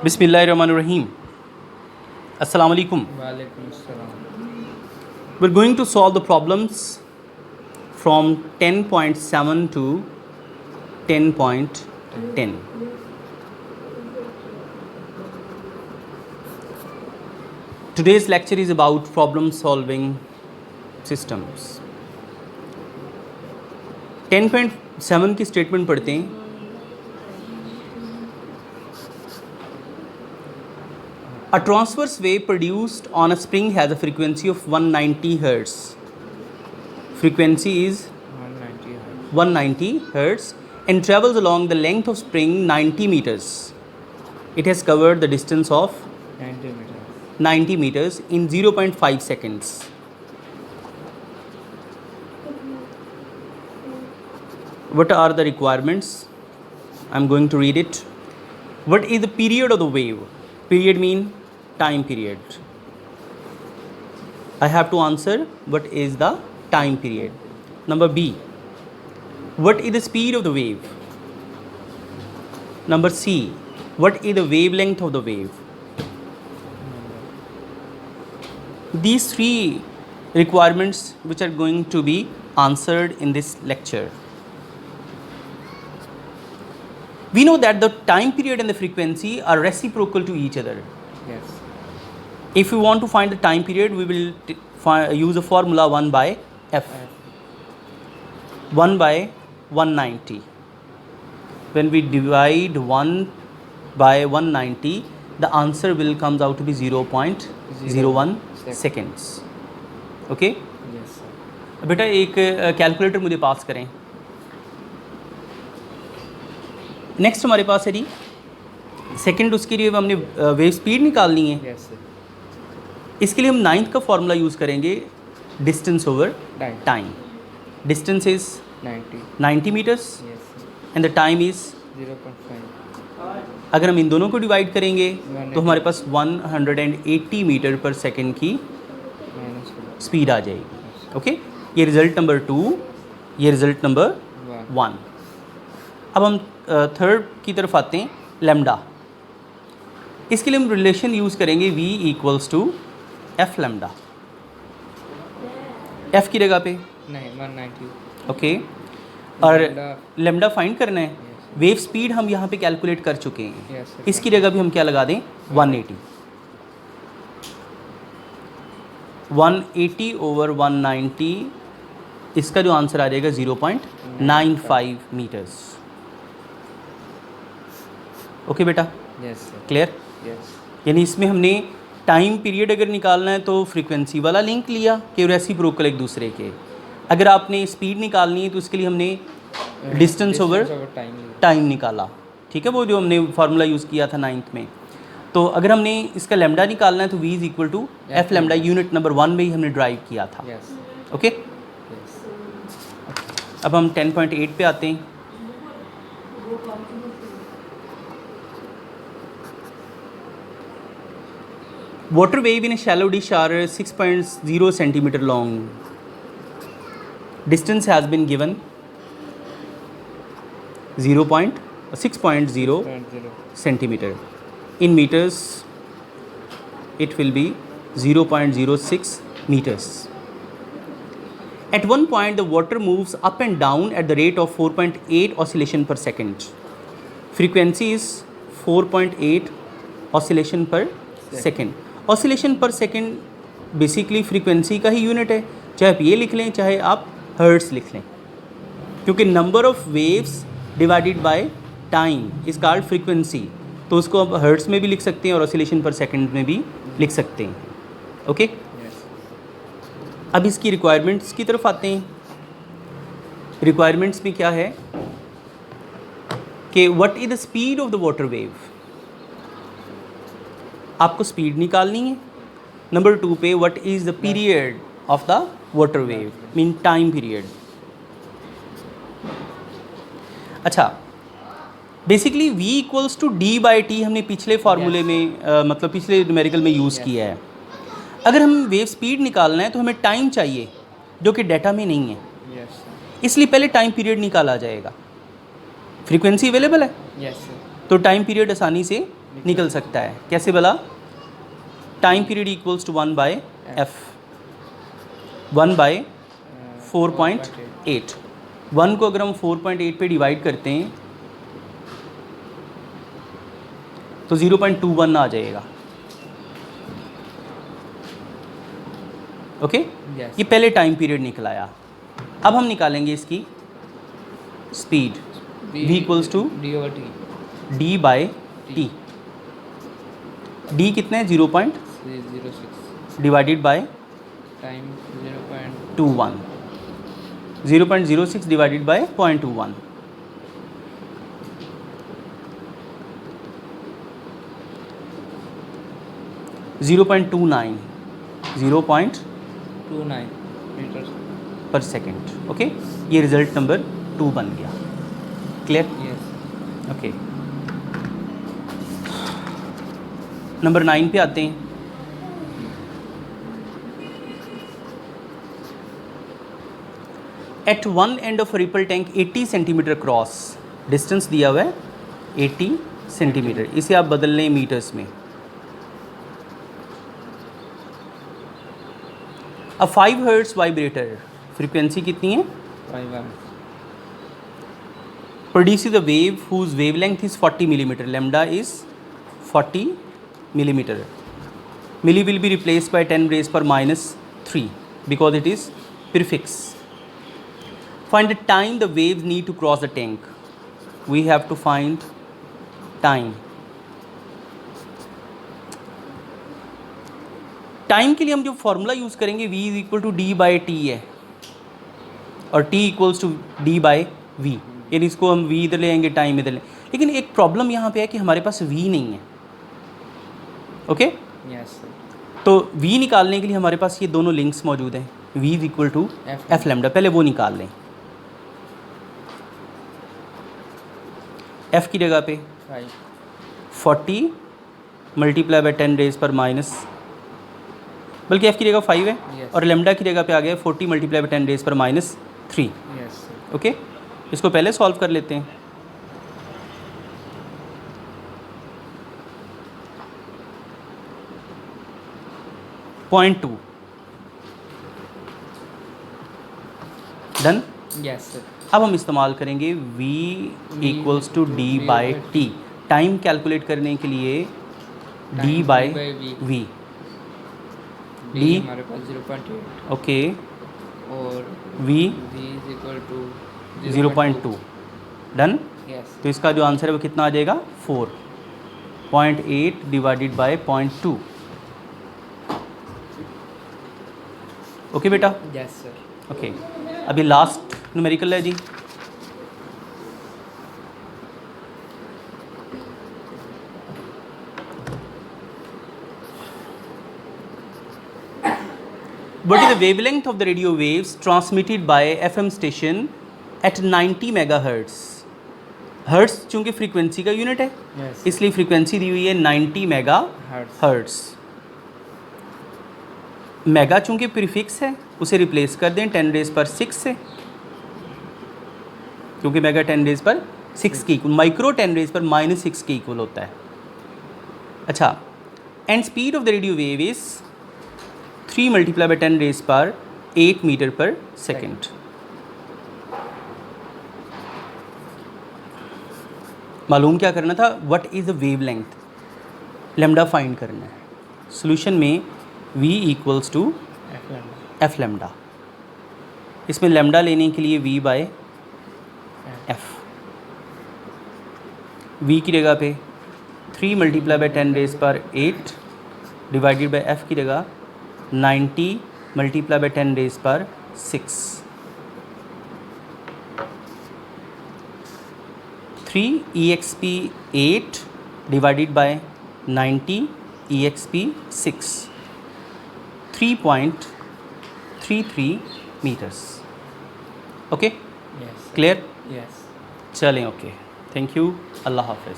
Bismillahirrahmanirrahim. Assalamu alaikum. वालेकुम अस्सलाम। We're going to solve the problems from 10.7 to 10.10. Today's lecture is about problem solving systems. 10.7 की statement पढ़ते हैं. A transverse wave produced on a spring has a frequency of 190 Hz. Frequency is 190 है। 190 Hz and travels along the length of spring 90 meters. It has covered the distance of 90 metre. 90 meters in 0.5 seconds. What are the requirements? I'm going to read it. What is the period of the wave? Period mean time period. I have to answer what is the time period. Number B. What is the speed of the wave? Number C. What is the wavelength of the wave? These three requirements which are going to be answered in this lecture. We know that the time period and the frequency are reciprocal to each other. Yes। If we want to find the time period, we will use a formula 1 by f. 1 by 190. When we divide 1 by 190, the answer will comes out to be 0.01 seconds. Okay? Yes sir. बेटा एक calculator मुझे पास करें. Next हमारे पास है जी second. उसके लिए हमने wave speed निकालनी है. Yes sir. इसके लिए हम नाइन्थ का फॉर्मूला यूज़ करेंगे, distance over time. Distance is 90 metres yes sir. And the time is 0.5। अगर हम इन दोनों को डिवाइड करेंगे तो हमारे पास 180 मीटर पर सेकंड की -1। स्पीड आ जाएगी. ओके, ये रिज़ल्ट नंबर 2, ये रिज़ल्ट नंबर 1. अब हम थर्ड की तरफ आते हैं, लैम्डा. इसके लिए हम रिलेशन यूज़ करेंगे V equals to F lambda. F की जगह पे नहीं 190। ओके, और लैम्डा- लैम्डा फाइंड करना है. Yes। वेव स्पीड हम यहाँ पे कैलकुलेट कर चुके हैं. Yes, sir। इसकी जगह भी हम क्या लगा दें, 180. 180 ओवर 190, इसका जो आंसर आ जाएगा 0.95 मीटर्स. ओके बेटा, यस सर। क्लियर? यस। यानी इसमें हमने टाइम पीरियड अगर निकालना है तो फ्रीक्वेंसी वाला लिंक लिया कि रेसिप्रोकल एक दूसरे के. अगर आपने स्पीड निकालनी है तो उसके लिए हमने डिस्टेंस ओवर टाइम निकाला. ठीक है, वो जो हमने फार्मूला यूज़ किया था 9th में. तो अगर हमने इसका लैम्डा निकालना है तो V is equal to F lambda, unit number 1 में ही हमने ड्राइव किया था. यस। Okay, yes. अब हम 10.8 पे आते हैं. Water wave in a shallow dish are 6.0 centimeter long. Distance has been given 6.0 centimeter. In meters, it will be 0.06 meters. At one point, the water moves up and down at the rate of 4.8 oscillation per second. Frequency is 4.8 oscillation per second. Oscillation पर second basically frequency का ही unit है. चाहे आप ये लिख लें चाहे आप हर्ट्स लिख लें, क्योंकि number of waves divided by time is called frequency. तो उसको आप हर्ट्स में भी लिख सकते हैं और ऑसिलेशन पर सेकेंड में भी लिख सकते हैं. ओके, अब इसकी रिक्वायरमेंट्स की तरफ आते हैं. रिक्वायरमेंट्स में क्या है कि what is the speed of the water wave. आपको स्पीड निकालनी है. नंबर 2 पे what is the period of the water wave, mean time period. अच्छा, basically V equals to D by T हमने पिछले फार्मूले में मतलब पिछले न्यूमेरिकल में यूज़ किया है. अगर हम वेव स्पीड निकालना है तो हमें टाइम चाहिए जो कि डाटा में नहीं है. इसलिए पहले टाइम पीरियड निकाला जाएगा. फ्रीक्वेंसी अवेलेबल है यस सर। तो टाइम पीरियड आसानी से निकल सकता है। कैसे बोला? Time period equals to 1 by F, 1 by 4.8। 1 को अगर हम 4.8 पे डिवाइड करते हैं तो 0.21 आ जाएगा। Okay Yes. ये पहले टाइम पीरियड निकलाया। अब हम निकालेंगे इसकी speed, v equals to D over T. d by T. d कितने? 0.06 06. Divided by Time 0. 21, 0.06 divided by 0.21। 0.29 29 meters. Per second. Okay ये रिजल्ट नंबर 2 बन गया। क्लियर? Yes. ओके नंबर 9 पे आते हैं। At one end of ripple tank 80 centimetre cross, distance दिया हुआ है 80 सेंटीमीटर, इसे आप बदल लें मीटर्स में। अब 5 हर्ट्ज वाइब्रेटर, फ्रीक्वेंसी कितनी है? 5 amps. Produces a wave whose wavelength is 40 millimeter. Lambda is 40 millimeter. Milli will be replaced by 10 raised per minus 3 because it is prefix. Find the time the waves need to cross the tank. We have to find time. Time के लिए हम जो formula use करेंगे v is equal to D by T है और t equals to D by V, यानी इसको हम v इधर ले आएंगे, टाइम इधर ले। लेकिन एक प्रॉब्लम यहाँ पे है कि हमारे पास v नहीं है। Okay Yes, sir. तो v निकालने के लिए हमारे पास ये दोनों लिंक्स मौजूद हैं, v is equal to F lambda. पहले वो निकाल लें। f की जगह पे 5. 40 मल्टीप्लाई बाई 10 रेज पर माइनस, बल्कि f की जगह 5 है Yes. और लेमडा की जगह पे आ गया 40 मल्टीप्लाई बाई 10 रेज पर माइनस 3। Yes, sir. ओके इसको पहले सॉल्व कर लेते हैं। Point 2 done. Yes, sir. अब हम इस्तेमाल करेंगे v equals to D by T. Time calculate करने के लिए d Time by D by V. v। D D. हमारे पास 0.8 ओके और v V is equal to 0.2 done. Yes. तो इसका जो आंसर है वो कितना आ जाएगा? 4.8 डिवाइडेड बाय 0.2। ओके बेटा। Yes, sir. ओके अभी लास्ट न्यूमेरिकल है जी। What is the wavelength of the radio waves transmitted by FM station at 90 megahertz? Hertz चूंकि फ्रीक्वेंसी का यूनिट है Yes. इसलिए फ्रीक्वेंसी दी हुई है 90 मेगा Hertz. हर्ट्स। मेगा चूंकि प्रीफिक्स है उसे रिप्लेस कर दें 10 रेज पर 6 से, क्योंकि मेगा 10 रेज पर 6 के इक्वल, माइक्रो 10 रेज पर माइनस 6 के इक्वल होता है। अच्छा and speed of the radio wave is 3 multiply by 10 raise पर 8 मीटर पर सेकेंड। मालूम क्या करना था? What is the wavelength, lambda find करना है। सोल्यूशन में v equals to F lambda. F lambda, इसमें लेमडा लेने के लिए v बाय एफ। v की जगह पे 3 मल्टीप्लाई बाई 10 रेज पर 8 डिवाइडेड बाई एफ की जगह 90 मल्टीप्लाई बाई 10 रेज पर 6। 3 exp 8 divided by 90 exp 6, 3.33 metres. Okay Yes, sir. Clear? Yes. चलें ओके, थैंक यू, अल्लाह हाफिज़।